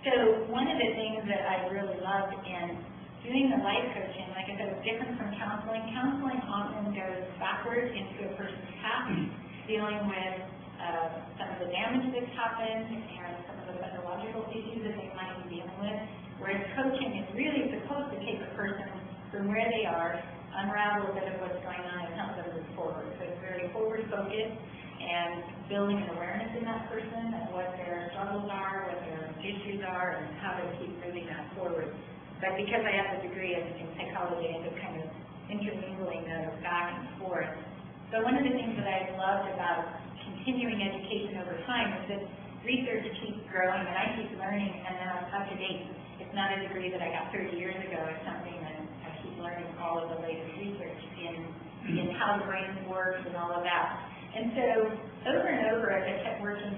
So one of the things that I really loved in doing the life coaching, like I said, was different from counseling. Counseling often goes backwards into a person's past, dealing with some of the damage that's happened and some of the psychological issues that they might be dealing with, whereas coaching is really supposed to take a person from where they are, unravel a bit of what's going on, and help them move forward. So it's very forward-focused and building an awareness in that person of what their struggles are, what their issues are, and how to keep moving that forward. But because I have a degree in psychology, I end up kind of intermingling those back and forth. So one of the things that I loved about continuing education over time is that research keeps growing and I keep learning and then I'm up to date. It's not a degree that I got 30 years ago. It's something that I keep learning all of the latest research in how the brain works and all of that. And so over and over as I kept working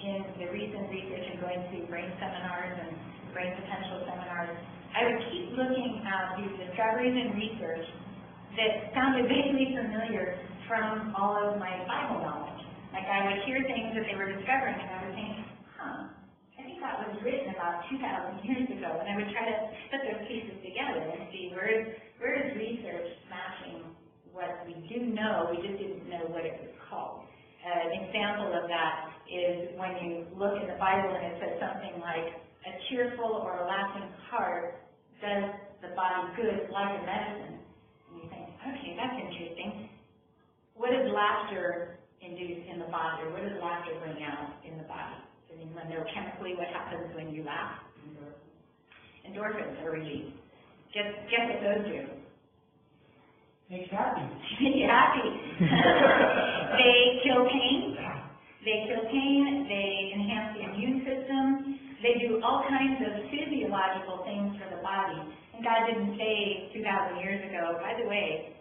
in the recent research and going to brain seminars and brain potential seminars, I would keep looking at these discoveries and research that sounded vaguely familiar from all of my Bible knowledge. Like I would hear things that they were discovering and I would think, I think that was written about 2,000 years ago, and I would try to put those pieces together and see where is research matching what we do know, we just didn't know what it was called. An example of that is when you look in the Bible and it says something like, a cheerful or a laughing heart does the body good like a medicine. And you think, okay, that's interesting. What does laughter induce in the body, or what does laughter bring out in the body? Does anyone know chemically what happens when you laugh? Endorphins are released. Guess what those do? Make you happy. Make you happy. They kill pain. They enhance the immune system. They do all kinds of physiological things for the body. And God didn't say 2,000 years ago, by the way,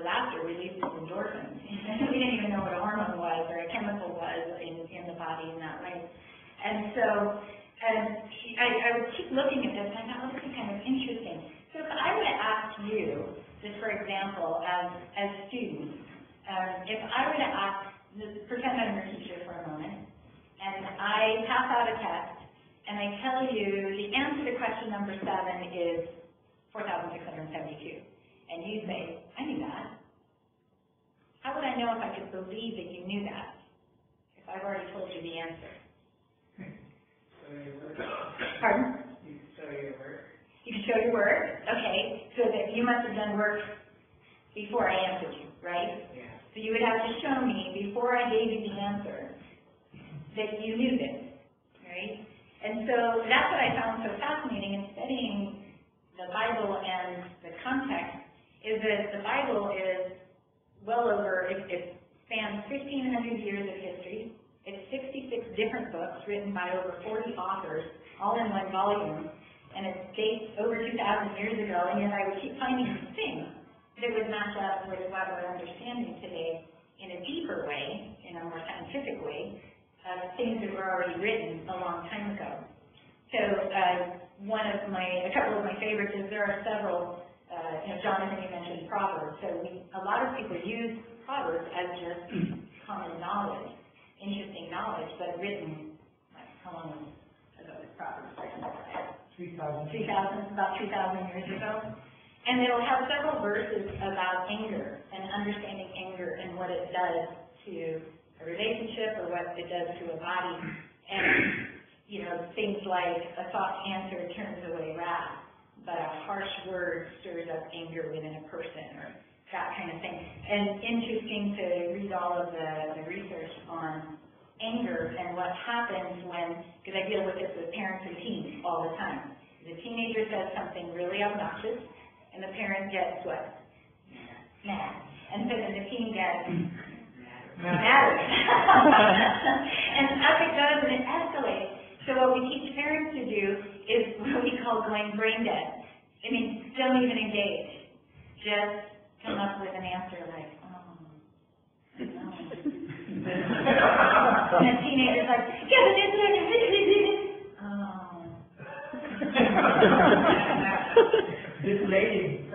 laughter releases endorphins. We didn't even know what a hormone was or a chemical was in the body in that way. And so I would keep looking at this and I thought, oh, this is kind of interesting. So if I were to ask you, just for example, as students, if I were to ask, pretend I'm your teacher for a moment, and I pass out a test, and I tell you the answer to question number 7 is 4,672. And you say, I knew that. How would I know if I could believe that you knew that? If I've already told you the answer. Pardon? You can show your work. You can show your work? Okay. So that you must have done work before I answered you, right? Yeah. So you would have to show me before I gave you the answer that you knew this, right? And so that's what I found so fascinating in studying the Bible and the context, is that the Bible is well over, it spans 1,500 years of history. It's 66 different books written by over 40 authors, all in one volume, and it dates over 2,000 years ago, and yet I would keep finding things that would match up with what we're understanding today in a deeper way, in a more scientific way, things that were already written a long time ago. So a couple of my favorites is there are several, Jonathan, you mentioned Proverbs. So a lot of people use Proverbs as just common knowledge, interesting knowledge, but written, like, how long ago was Proverbs written? 3,000. About 3,000 years ago. And it'll have several verses about anger and understanding anger and what it does to a relationship or what it does to a body. And things like a soft answer turns away wrath, but a harsh word stirs up anger within a person, or that kind of thing. And interesting to read all of the research on anger and what happens when, because I deal with this with parents and teens all the time. The teenager says something really obnoxious, and the parent gets what? Mad. And so then the teen gets mad. And up it goes and it escalates. So what we teach parents to do is what we call going brain dead. I mean, don't even engage. Just come up with an answer like, no. And the teenager's like, yeah, but this This lady.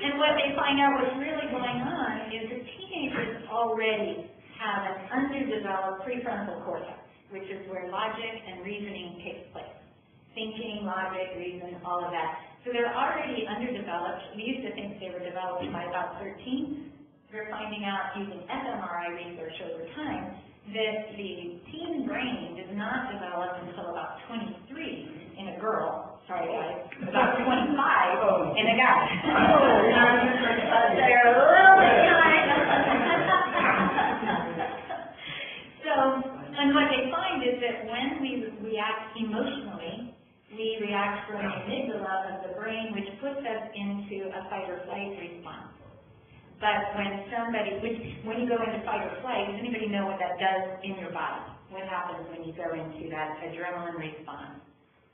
And what they find out what's really going on is the teenagers already have an underdeveloped prefrontal cortex. which is where logic and reasoning takes place. Thinking, logic, reason, all of that. So they're already underdeveloped. We used to think they were developed by about 13. We're finding out using fMRI research over time that the teen brain does not develop until about 23 in a girl. Sorry guys, about 25 in a guy. They're a little bit behind. So, and what they find is that when we react emotionally, we react from the amygdala of the brain, which puts us into a fight or flight response. But when you go into fight or flight, does anybody know what that does in your body? What happens when you go into that adrenaline response?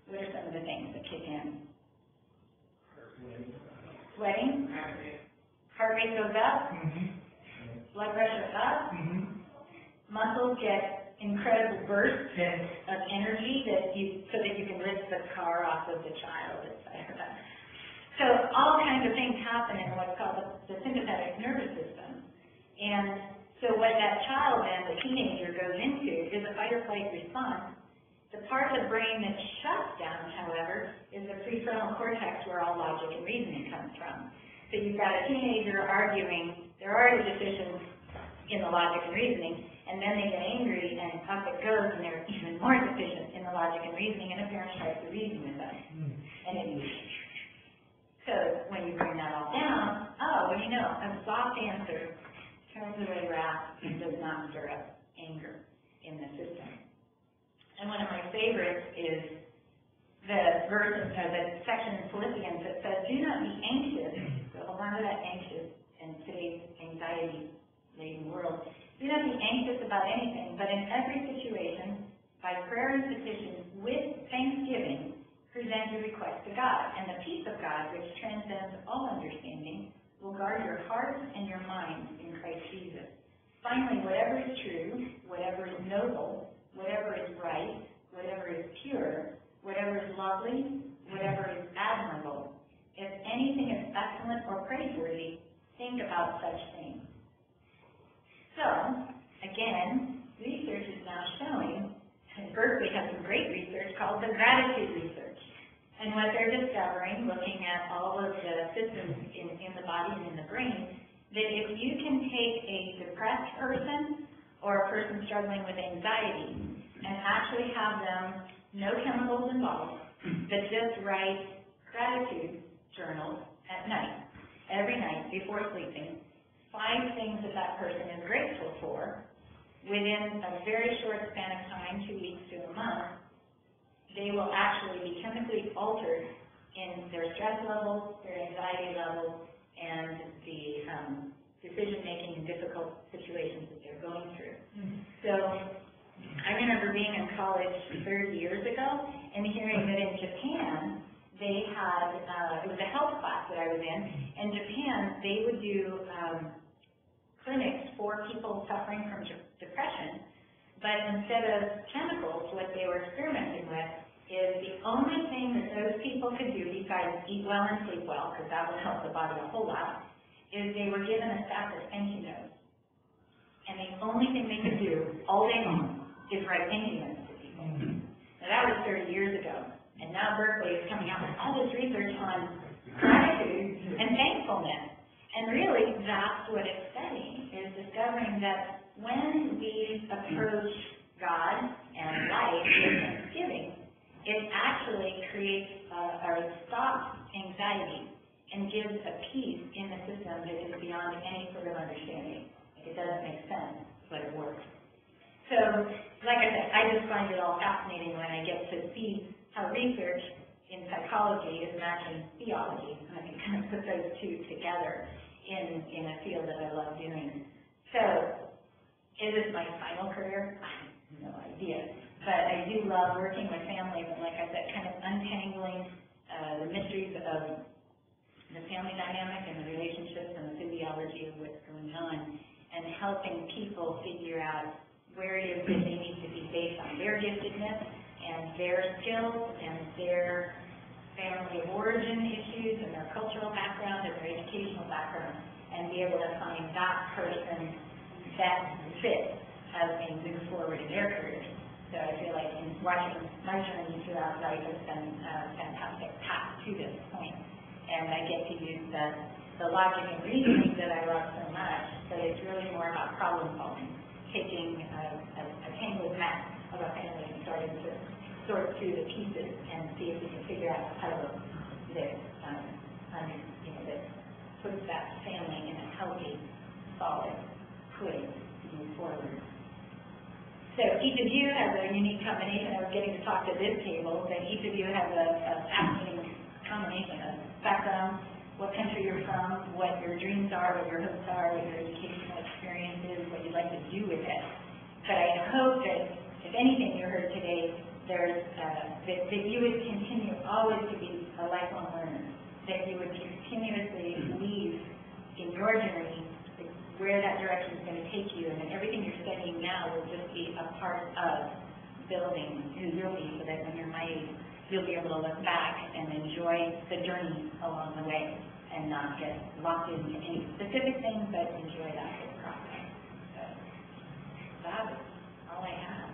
What are some of the things that kick in? Sweating? Heart rate goes up? Blood pressure up? Muscles get incredible bursts of energy so that you can lift the car off of the child, etc. So all kinds of things happen in what's called the sympathetic nervous system. And so what that child then, the teenager, goes into is a fight or flight response. The part of the brain that shuts down, however, is the prefrontal cortex where all logic and reasoning comes from. So you've got a teenager arguing, they're already deficient in the logic and reasoning, and then they get angry and up it goes and they're even more deficient in the logic and reasoning, and a parent tries to reason with them. And then so when you bring that all down, what do you know? A soft answer turns away wrath and does not stir up anger in the system. And one of my favorites is the verse, the section in Philippians that says, do not be anxious. So hold on to that anxious in today's anxiety-laden world. Do not be anxious about anything, but in every situation, by prayer and petition, with thanksgiving, present your request to God. And the peace of God, which transcends all understanding, will guard your hearts and your minds in Christ Jesus. Finally, whatever is true, whatever is noble, whatever is right, whatever is pure, whatever is lovely, whatever is admirable, if anything is excellent or praiseworthy, think about such things. So, again, research is now showing, and Berkeley has some great research called the gratitude research. And what they're discovering, looking at all of the systems in the body and in the brain, that if you can take a depressed person or a person struggling with anxiety and actually have them, no chemicals involved, but just write gratitude journals at night, every night before sleeping, 5 things that person is grateful for, within a very short span of time, 2 weeks to a month, they will actually be chemically altered in their stress levels, their anxiety levels, and the decision-making in difficult situations that they're going through. So I remember being in college 30 years ago and hearing that in Japan, they had, it was a health class that I was in Japan, they would do clinics for people suffering from depression, but instead of chemicals, what they were experimenting with is the only thing that those people could do besides eat well and sleep well, because that would help the body a whole lot, is they were given a stack of thank you notes. And the only thing they could do all day long is write thank you notes to people. Now that was 30 years ago, and now Berkeley is coming out with all this research on gratitude and thankfulness. And really, that's what it's studying, is discovering that when we approach God and life with thanksgiving, it actually creates or stops anxiety and gives a peace in the system that is beyond any sort of understanding. Like, it doesn't make sense, but it works. So, like I said, I just find it all fascinating when I get to see how research in psychology is matching theology, and I can kind of put those two together in a field that I love doing. So, is this my final career? I have no idea. But I do love working with families and, like I said, kind of untangling the mysteries of the family dynamic and the relationships and the physiology of what's going on, and helping people figure out where it is that they need to be based on their giftedness and their skills and their family of origin issues and their cultural background and their educational background, and be able to find that person that fits as they move forward in their careers. So I watching my journey throughout life has been a fantastic path to this point. And I get to use the logic and reasoning that I love so much, but it's really more about problem solving, taking a tangled map of a family and starting to sort through the pieces and see if we can figure out a puzzle that, that puts that family in a healthy, solid place to move forward. So each of you has a unique combination. I was getting to talk to this table, but each of you has a fascinating combination of background, what country you're from, what your dreams are, what your hopes are, what your educational experience is, what you'd like to do with it. But I hope that, if anything you heard today, that you would continue always to be a lifelong learner, that you would continuously believe in your journey, where that direction is going to take you, and that everything you're studying now will just be a part of building who you'll be, so that when you're my age, you'll be able to look back and enjoy the journey along the way and not get locked into any specific things, but enjoy that whole process. So that's all I have.